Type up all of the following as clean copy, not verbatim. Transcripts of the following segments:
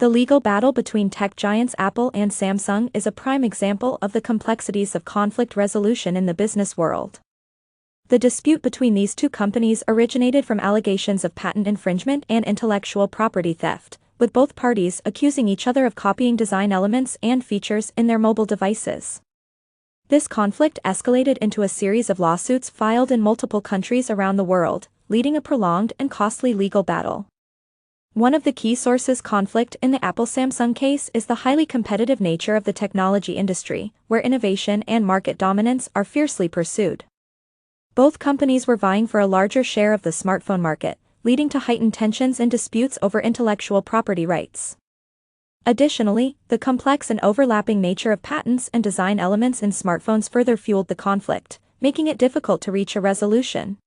The legal battle between tech giants Apple and Samsung is a prime example of the complexities of conflict resolution in the business world. The dispute between these two companies originated from allegations of patent infringement and intellectual property theft, with both parties accusing each other of copying design elements and features in their mobile devices. This conflict escalated into a series of lawsuits filed in multiple countries around the world, leading a prolonged and costly legal battle. One of the key sources of conflict in the Apple-Samsung case is the highly competitive nature of the technology industry, where innovation and market dominance are fiercely pursued. Both companies were vying for a larger share of the smartphone market, leading to heightened tensions and disputes over intellectual property rights. Additionally, the complex and overlapping nature of patents and design elements in smartphones further fueled the conflict, making it difficult to reach a resolution.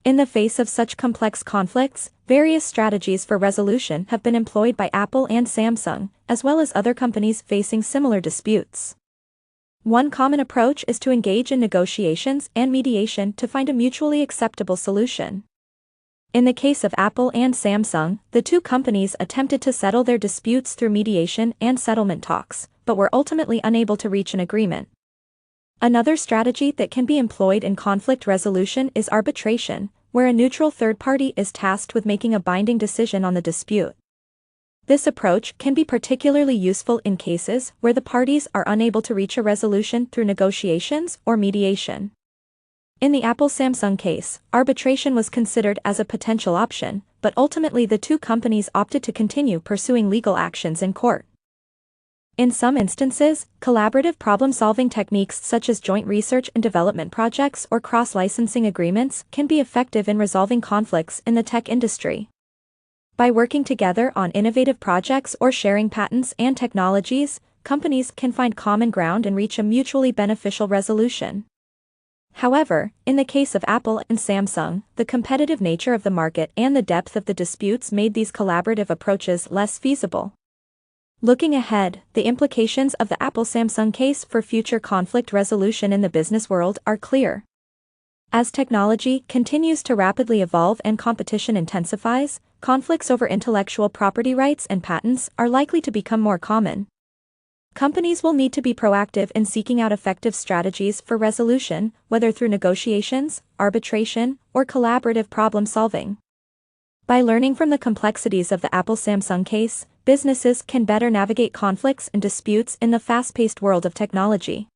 In the face of such complex conflicts, various strategies for resolution have been employed by Apple and Samsung, as well as other companies facing similar disputes. One common approach is to engage in negotiations and mediation to find a mutually acceptable solution. In the case of Apple and Samsung, the two companies attempted to settle their disputes through mediation and settlement talks, but were ultimately unable to reach an agreement. Another strategy that can be employed in conflict resolution is arbitration, where a neutral third party is tasked with making a binding decision on the dispute. This approach can be particularly useful in cases where the parties are unable to reach a resolution through negotiations or mediation. In the Apple-Samsung case, arbitration was considered as a potential option, but ultimately the two companies opted to continue pursuing legal actions in court. In some instances, collaborative problem-solving techniques such as joint research and development projects or cross-licensing agreements can be effective in resolving conflicts in the tech industry. By working together on innovative projects or sharing patents and technologies, companies can find common ground and reach a mutually beneficial resolution. However, in the case of Apple and Samsung, the competitive nature of the market and the depth of the disputes made these collaborative approaches less feasible. Looking ahead, the implications of the Apple-Samsung case for future conflict resolution in the business world are clear. As technology continues to rapidly evolve and competition intensifies, conflicts over intellectual property rights and patents are likely to become more common. Companies will need to be proactive in seeking out effective strategies for resolution, whether through negotiations, arbitration, or collaborative problem solving. By learning from the complexities of the Apple-Samsung case, businesses can better navigate conflicts and disputes in the fast-paced world of technology.